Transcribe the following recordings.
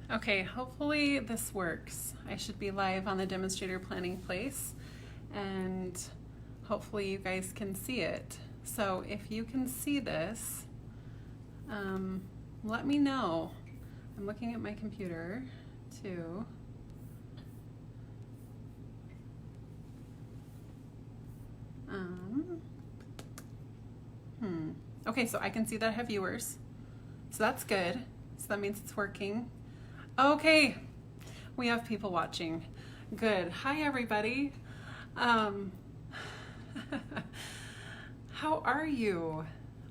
Okay, hopefully this works. I should be live on the demonstrator planning place, and hopefully you guys can see it. So if you can see this, let me know. I'm looking at my computer too. Okay, so I can see that I have viewers. So that's good. So that means it's working. Okay, we have people watching. Good. Hi, everybody. How are you?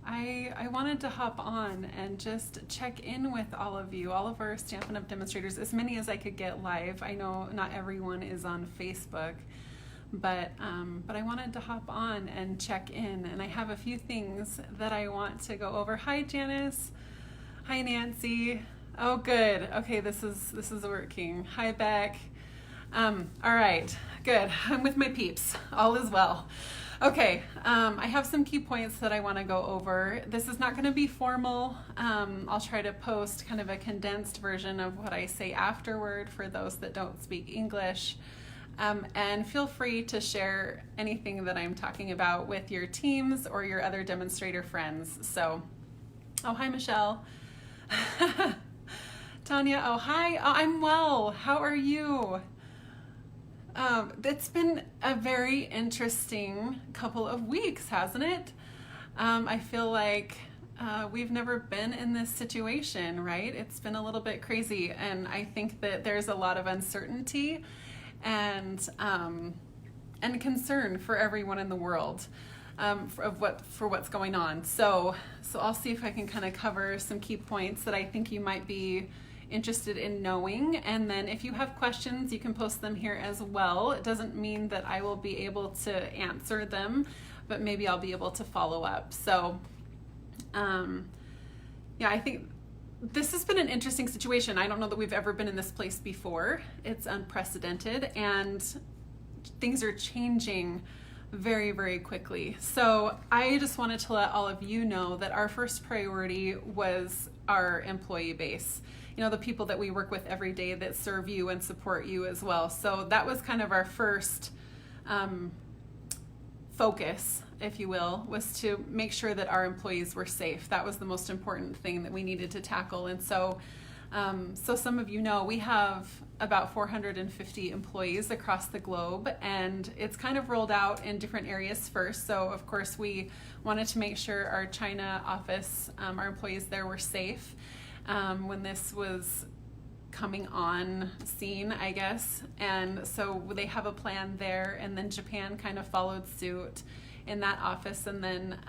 I wanted to hop on and just check in with all of you, all of our Stampin' Up! Demonstrators, as many as I could get live. I know not everyone is on Facebook, but I wanted to hop on and check in, and I have a few things that I want to go over. Hi, Janice. Hi, Nancy. Oh, good. Okay, this is working. Hi, Beck. All right, good. I'm with my peeps. All is well. Okay, I have some key points that I want to go over. This is not going to be formal. I'll try to post kind of a condensed version of what I say afterward for those that don't speak English. And feel free to share anything that I'm talking about with your teams or your other demonstrator friends. So, oh, hi, Michelle. Tanya, oh, hi. Oh, I'm well. How are you? It's been a very interesting couple of weeks, hasn't it? I feel like we've never been in this situation, right? It's been a little bit crazy, and I think that there's a lot of uncertainty and concern for everyone in the world for what's going on. So I'll see if I can kind of cover some key points that I think you might be interested in knowing, and then if you have questions you can post them here as well. It doesn't mean that I will be able to answer them, but maybe I'll be able to follow up. So yeah, I think this has been an interesting situation. I don't know that we've ever been in this place before. It's unprecedented, and things are changing very, very quickly. So I just wanted to let all of you know that our first priority was our employee base. You know, the people that we work with every day that serve you and support you as well. So that was kind of our first focus, if you will, was to make sure that our employees were safe. That was the most important thing that we needed to tackle. And so some of you know we have about 450 employees across the globe, and it's kind of rolled out in different areas first. So of course we wanted to make sure our China office, our employees there were safe when this was coming on scene, I guess. And so they have a plan there, and then Japan kind of followed suit in that office, and then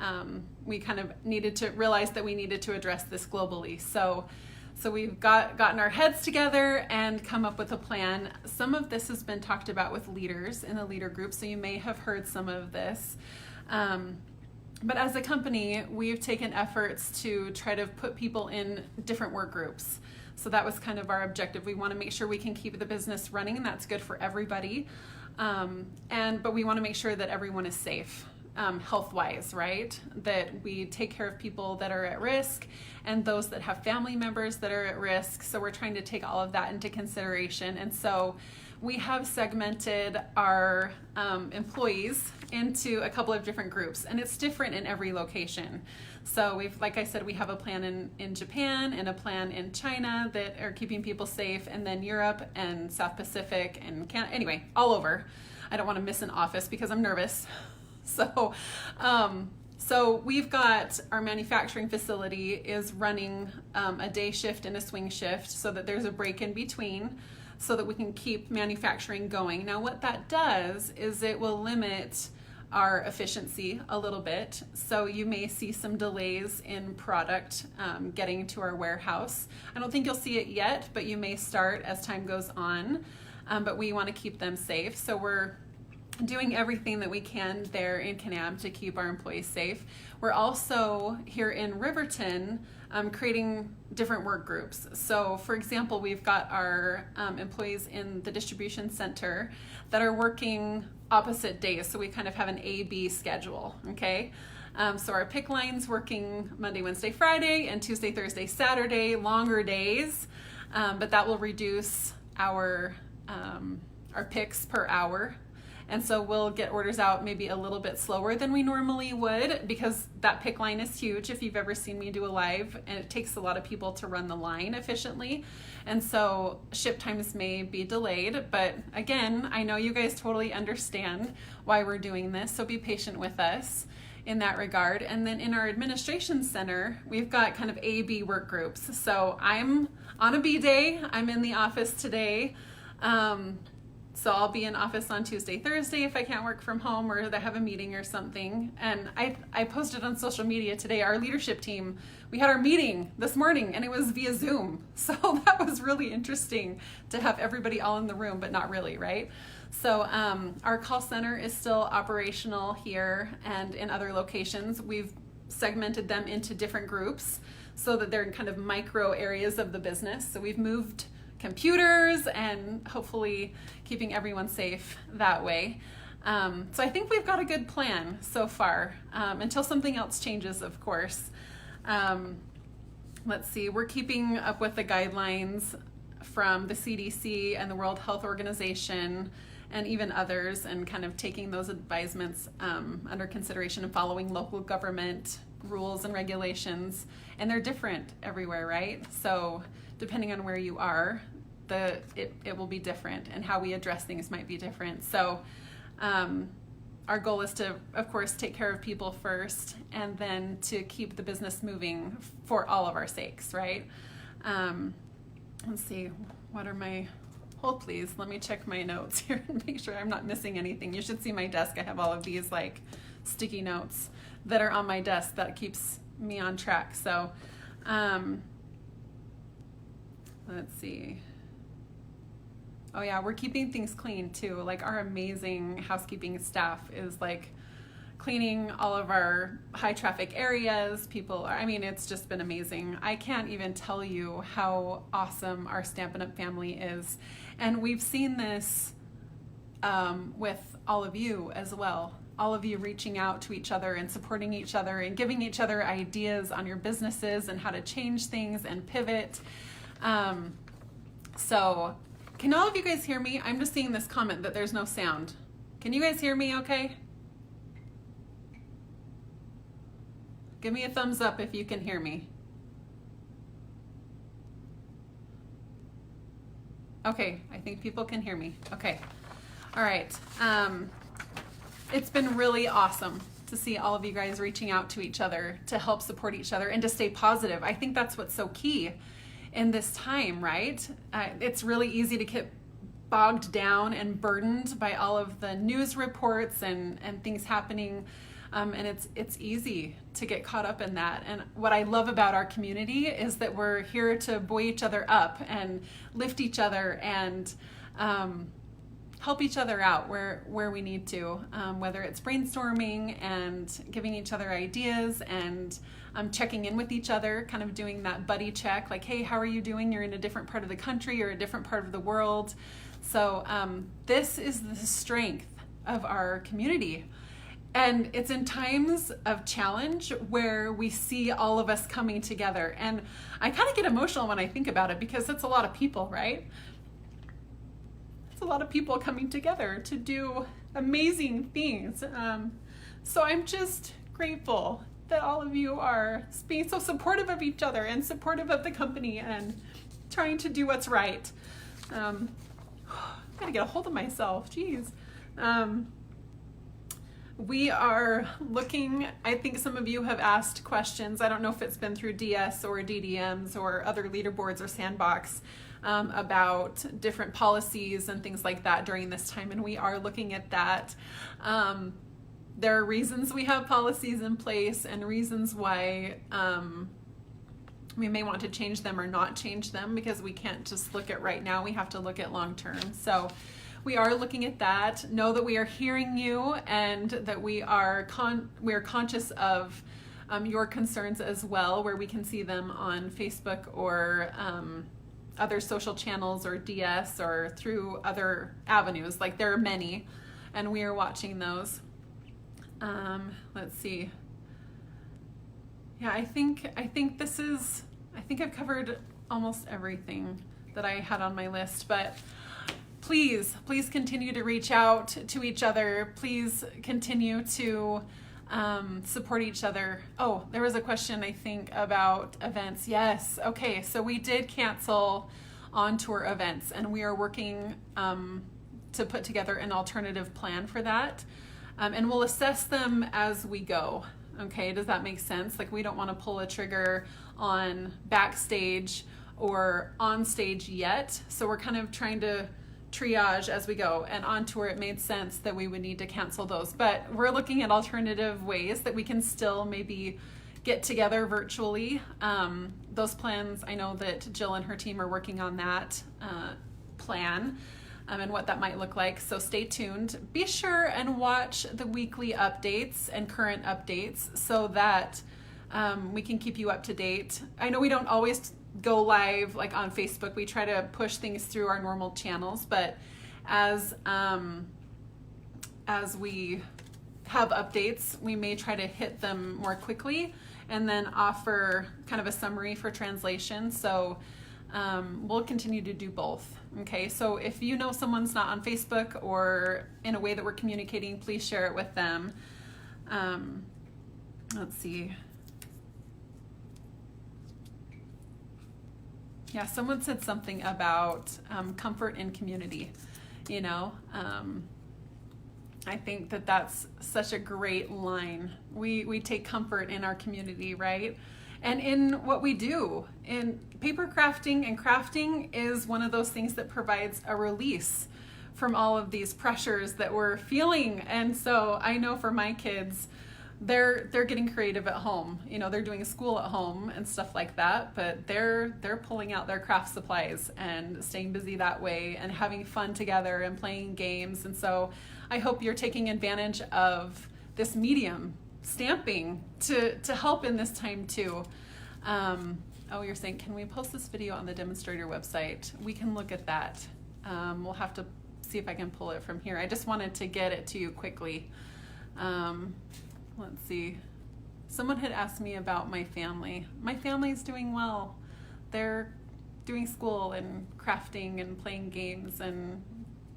we kind of needed to realize that we needed to address this globally. So we've gotten our heads together and come up with a plan. Some of this has been talked about with leaders in the leader group, so you may have heard some of this. But as a company, we've taken efforts to try to put people in different work groups. So that was kind of our objective. We want to make sure we can keep the business running, and that's good for everybody. But we want to make sure that everyone is safe, health-wise, right? That we take care of people that are at risk and those that have family members that are at risk. So we're trying to take all of that into consideration. And so we have segmented our employees into a couple of different groups, and it's different in every location. So like I said, we have a plan in Japan and a plan in China that are keeping people safe, and then Europe and South Pacific and Canada, anyway, all over. I don't want to miss an office because I'm nervous. So we've got our manufacturing facility is running a day shift and a swing shift so that there's a break in between, so that we can keep manufacturing going. Now what that does is it will limit our efficiency a little bit. So you may see some delays in product getting to our warehouse. I don't think you'll see it yet, but you may start as time goes on. But we want to keep them safe. So we're doing everything that we can there in Canam to keep our employees safe. We're also here in Riverton creating different work groups. So for example, we've got our employees in the distribution center that are working opposite days. So we kind of have an A-B schedule, okay? So our pick line's working Monday, Wednesday, Friday, and Tuesday, Thursday, Saturday, longer days. but that will reduce our picks per hour. And so we'll get orders out maybe a little bit slower than we normally would, because that pick line is huge. If you've ever seen me do a live, and it takes a lot of people to run the line efficiently. And so ship times may be delayed, but again, I know you guys totally understand why we're doing this, so be patient with us in that regard. And then in our administration center, we've got kind of A, B work groups. So I'm on a B day, I'm in the office today. So I'll be in office on Tuesday, Thursday if I can't work from home or they have a meeting or something. And I posted on social media today, our leadership team, we had our meeting this morning and it was via Zoom. So that was really interesting to have everybody all in the room, but not really, right? So our call center is still operational here and in other locations. We've segmented them into different groups so that they're in kind of micro areas of the business. So we've moved computers and hopefully keeping everyone safe that way. So I think we've got a good plan so far, until something else changes, of course. Let's see, we're keeping up with the guidelines from the CDC and the World Health Organization and even others, and kind of taking those advisements under consideration and following local government rules and regulations. And they're different everywhere, right? So depending on where you are, it will be different, and how we address things might be different. So our goal is to, of course, take care of people first, and then to keep the business moving for all of our sakes, right? Let's see, what are my, hold please, let me check my notes here and make sure I'm not missing anything. You should see my desk. I have all of these like sticky notes that are on my desk that keeps me on track. So let's see. Oh yeah, we're keeping things clean too. Like our amazing housekeeping staff is like cleaning all of our high traffic areas. It's just been amazing. I can't even tell you how awesome our Stampin' Up family is. And we've seen this with all of you as well. All of you reaching out to each other and supporting each other and giving each other ideas on your businesses and how to change things and pivot. So can all of you guys hear me? I'm just seeing this comment that there's no sound. Can you guys hear me okay? Give me a thumbs up if you can hear me. Okay, I think people can hear me. Okay, all right. It's been really awesome to see all of you guys reaching out to each other to help support each other and to stay positive. I think that's what's so key in this time, right? It's really easy to get bogged down and burdened by all of the news reports and things happening. And it's easy to get caught up in that. And what I love about our community is that we're here to buoy each other up and lift each other and help each other out where we need to, whether it's brainstorming and giving each other ideas and checking in with each other, kind of doing that buddy check, like, hey, how are you doing? You're in a different part of the country or a different part of the world. So this is the strength of our community. And it's in times of challenge where we see all of us coming together. And I kind of get emotional when I think about it, because it's a lot of people, right? It's a lot of people coming together to do amazing things. So I'm just grateful that all of you are being so supportive of each other and supportive of the company and trying to do what's right. I've got to get a hold of myself, geez. We are looking, I think some of you have asked questions. I don't know if it's been through DS or DDMs or other leaderboards or Sandbox about different policies and things like that during this time, and we are looking at that. There are reasons we have policies in place and reasons why we may want to change them or not change them, because we can't just look at right now, we have to look at long term. So we are looking at that. Know that we are hearing you and that we are conscious of your concerns as well, where we can see them on Facebook or other social channels or DS or through other avenues. Like, there are many, and we are watching those. Let's see. Yeah, I think I've covered almost everything that I had on my list, but please continue to reach out to each other. Please continue to support each other. Oh, there was a question, I think, about events. Yes. Okay. So we did cancel on-tour events, and we are working to put together an alternative plan for that. And we'll assess them as we go. Okay. Does that make sense? Like, we don't want to pull a trigger on backstage or on stage yet. So we're kind of trying to triage as we go, and on tour it made sense that we would need to cancel those, but we're looking at alternative ways that we can still maybe get together virtually. Those plans, I know that Jill and her team are working on that plan and what that might look like, so stay tuned. Be sure and watch the weekly updates and current updates so that we can keep you up to date. I know we don't always go live like on Facebook. We try to push things through our normal channels, but as we have updates, we may try to hit them more quickly and then offer kind of a summary for translation. So we'll continue to do both. Okay, so if you know someone's not on Facebook or in a way that we're communicating, please share it with them. Let's see. Yeah, someone said something about comfort in community. You know, I think that that's such a great line. We take comfort in our community, right? And in what we do. In paper crafting and crafting is one of those things that provides a release from all of these pressures that we're feeling. And so I know for my kids, they're getting creative at home. You know, they're doing school at home and stuff like that, but they're pulling out their craft supplies and staying busy that way and having fun together and playing games. And so I hope you're taking advantage of this medium, stamping, to help in this time too. Oh, you're saying, can we post this video on the demonstrator website? We can look at that. We'll have to see if I can pull it from here. I just wanted to get it to you quickly. Let's see. Someone had asked me about my family. My family's doing well. They're doing school and crafting and playing games, and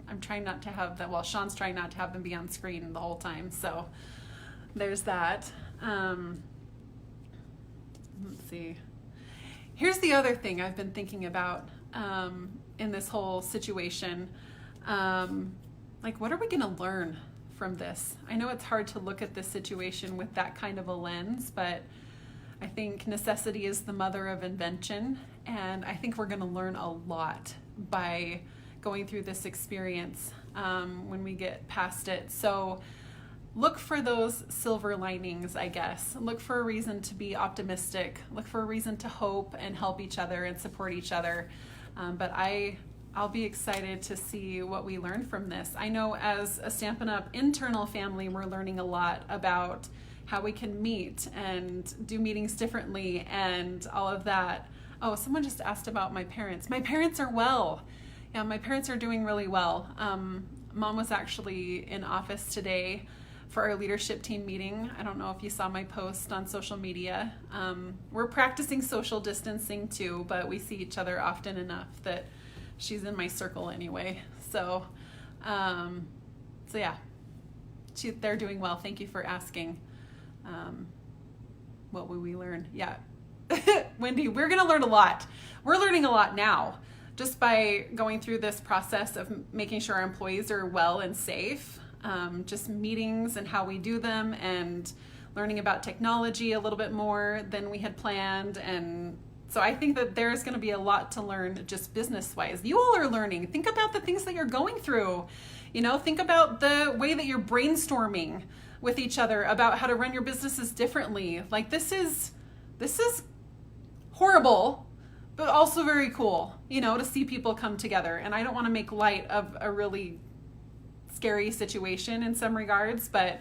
I'm trying not to have that. Well, Sean's trying not to have them be on screen the whole time. So there's that. Let's see. Here's the other thing I've been thinking about in this whole situation. Like, what are we going to learn from this? I know it's hard to look at this situation with that kind of a lens, but I think necessity is the mother of invention, and I think we're going to learn a lot by going through this experience when we get past it. So look for those silver linings, I guess. Look for a reason to be optimistic. Look for a reason to hope and help each other and support each other. But I'll be excited to see what we learn from this. I know as a Stampin' Up! Internal family, we're learning a lot about how we can meet and do meetings differently and all of that. Oh, someone just asked about my parents. My parents are well. Yeah, my parents are doing really well. Mom was actually in office today for our leadership team meeting. I don't know if you saw my post on social media. We're practicing social distancing too, but we see each other often enough that she's in my circle anyway. So yeah, they're doing well. Thank you for asking. What will we learn? Yeah. Wendy, we're going to learn a lot. We're learning a lot now just by going through this process of making sure our employees are well and safe. Just meetings and how we do them, and learning about technology a little bit more than we had planned. And so I think that there's going to be a lot to learn just business-wise. You all are learning. Think about the things that you're going through. You know, think about the way that you're brainstorming with each other about how to run your businesses differently. Like, this is horrible, but also very cool, you know, to see people come together. And I don't want to make light of a really scary situation in some regards, but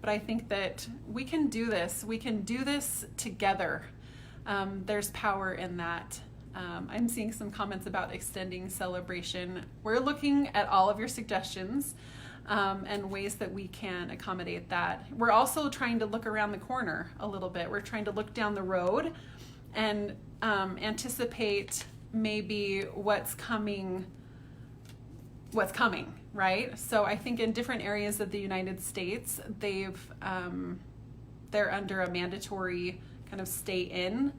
I think that we can do this. We can do this together. There's power in that. I'm seeing some comments about extending celebration. We're looking at all of your suggestions and ways that we can accommodate that. We're also trying to look around the corner a little bit. We're trying to look down the road and anticipate maybe what's coming, right? So I think in different areas of the United States, they're under a mandatory kind of stay in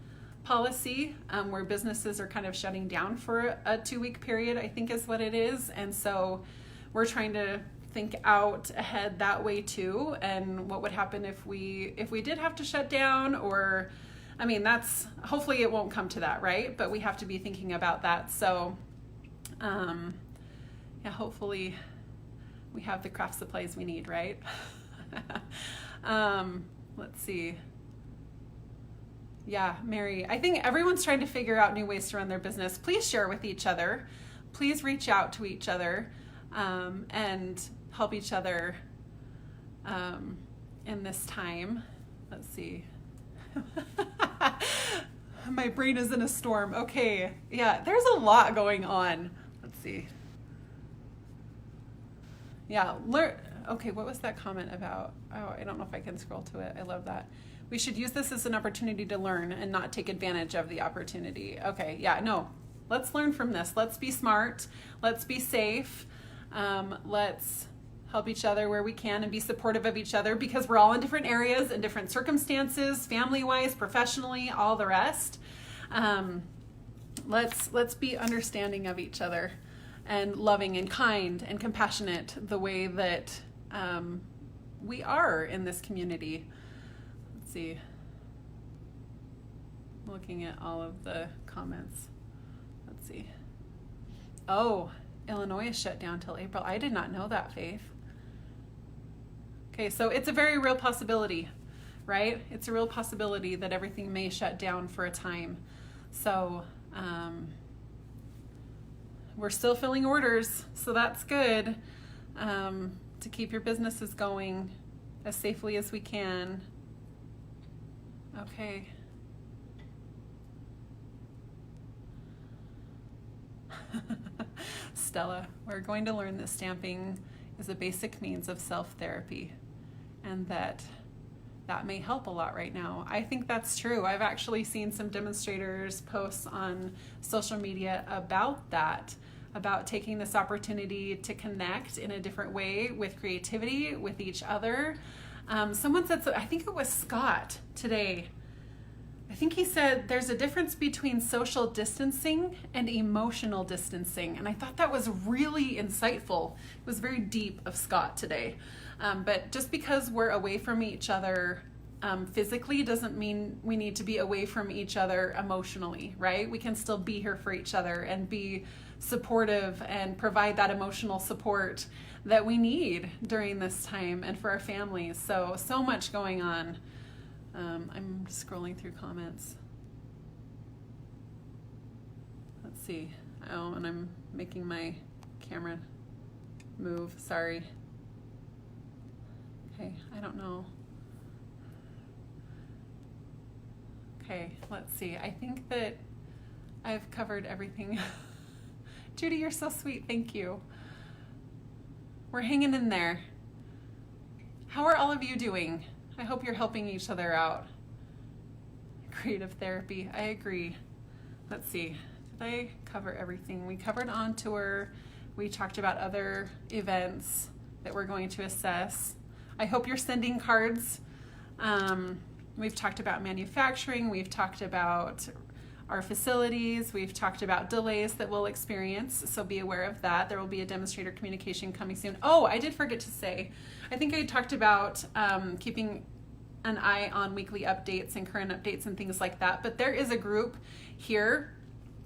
policy, where businesses are kind of shutting down for a 2-week period, I think is what it is. And so we're trying to think out ahead that way too, and what would happen if we did have to shut down, or I mean, that's hopefully it won't come to that, right? But we have to be thinking about that. So yeah, hopefully we have the craft supplies we need, right? Let's see. Yeah, Mary, I think everyone's trying to figure out new ways to run their business. Please share with each other. Please reach out to each other, and help each other in this time. Let's see. My brain is in a storm. Okay, yeah, there's a lot going on. Let's see. Yeah, okay, what was that comment about? Oh, I don't know if I can scroll to it. I love that. We should use this as an opportunity to learn and not take advantage of the opportunity. Okay, yeah, no, let's learn from this. Let's be smart. Let's be safe. Let's help each other where we can and be supportive of each other, because we're all in different areas and different circumstances, family-wise, professionally, all the rest. Let's be understanding of each other and loving and kind and compassionate the way that we are in this community. Let's see. Looking at all of the comments. Let's see. Oh, Illinois is shut down till April. I did not know that, Faith. Okay, so it's a very real possibility, right? It's a real possibility that everything may shut down for a time. So we're still filling orders, so that's good, to keep your businesses going as safely as we can. Okay. Stella, we're going to learn that stamping is a basic means of self-therapy, and that may help a lot right now. I think that's true. I've actually seen some demonstrators posts on social media about that, about taking this opportunity to connect in a different way with creativity, with each other. Someone said, so I think it was Scott today, I think he said there's a difference between social distancing and emotional distancing. And I thought that was really insightful. It was very deep of Scott today. But just because we're away from each other physically doesn't mean we need to be away from each other emotionally, right? We can still be here for each other and be supportive and provide that emotional support that we need during this time and for our families. So much going on. I'm scrolling through comments. Let's see. Oh, and I'm making my camera move. Sorry. Okay, I don't know. Okay, let's see. I think that I've covered everything. Judy, you're so sweet. Thank you. We're hanging in there. How are all of you doing? I hope you're helping each other out. Creative therapy, I agree. Let's see, did I cover everything? We covered On Tour. We talked about other events that we're going to assess. I hope you're sending cards. We've talked about manufacturing. We've talked about our facilities. We've talked about delays that we'll experience, so be aware of that. There will be a demonstrator communication coming soon. Oh, I did forget to say, I think I talked about keeping an eye on weekly updates and current updates and things like that, but there is a group here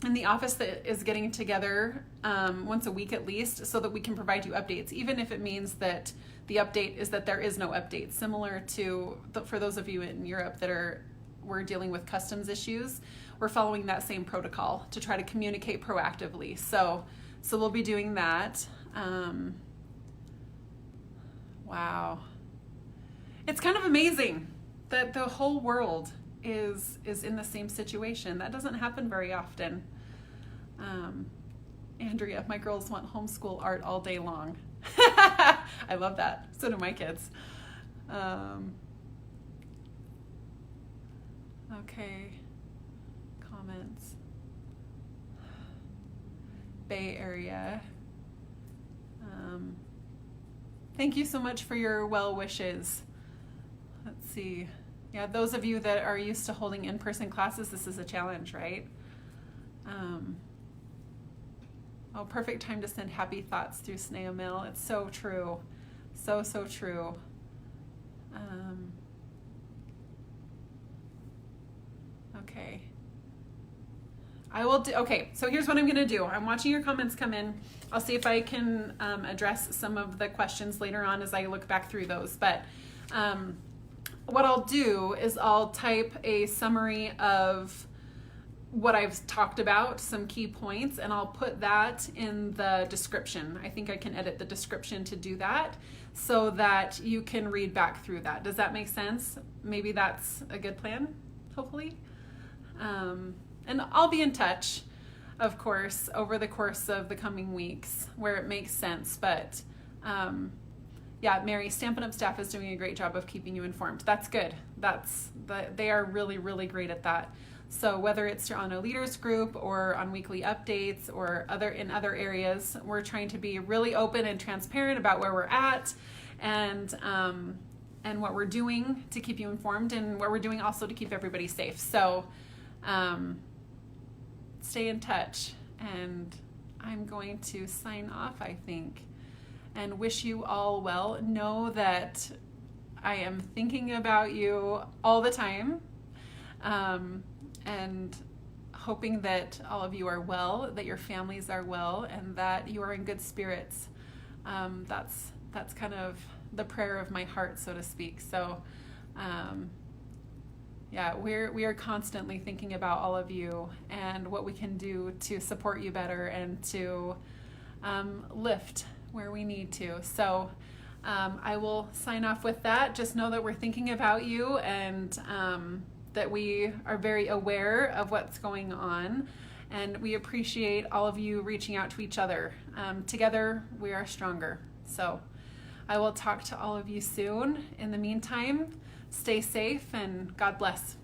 in the office that is getting together once a week at least, so that we can provide you updates, even if it means that the update is that there is no update, similar to for those of you in Europe that we're dealing with customs issues. We're following that same protocol to try to communicate proactively. So we'll be doing that. Wow. It's kind of amazing that the whole world is in the same situation. That doesn't happen very often. Andrea, my girls want homeschool art all day long. I love that. So do my kids. Okay. comments. Bay Area. Thank you so much for your well wishes. Let's see. Yeah, those of you that are used to holding in-person classes, this is a challenge, right? Oh, perfect time to send happy thoughts through snail mail. It's so true. So, so true. Okay. I will do, okay, so here's what I'm gonna do. I'm watching your comments come in. I'll see if I can address some of the questions later on as I look back through those. But what I'll do is I'll type a summary of what I've talked about, some key points, and I'll put that in the description. I think I can edit the description to do that so that you can read back through that. Does that make sense? Maybe that's a good plan, hopefully. And I'll be in touch, of course, over the course of the coming weeks where it makes sense. But yeah, Mary, Stampin' Up staff is doing a great job of keeping you informed. That's good. They are really, really great at that. So whether it's on a leaders group or on weekly updates or in other areas, we're trying to be really open and transparent about where we're at and what we're doing to keep you informed and what we're doing also to keep everybody safe. So stay in touch, and I'm going to sign off, I think, and wish you all well. Know that I am thinking about you all the time, and hoping that all of you are well, that your families are well, and that you are in good spirits. That's kind of the prayer of my heart, so to speak. So yeah, we are constantly thinking about all of you and what we can do to support you better and to lift where we need to. So I will sign off with that. Just know that we're thinking about you and that we are very aware of what's going on, and we appreciate all of you reaching out to each other. Together we are stronger. So I will talk to all of you soon. In the meantime, stay safe and God bless.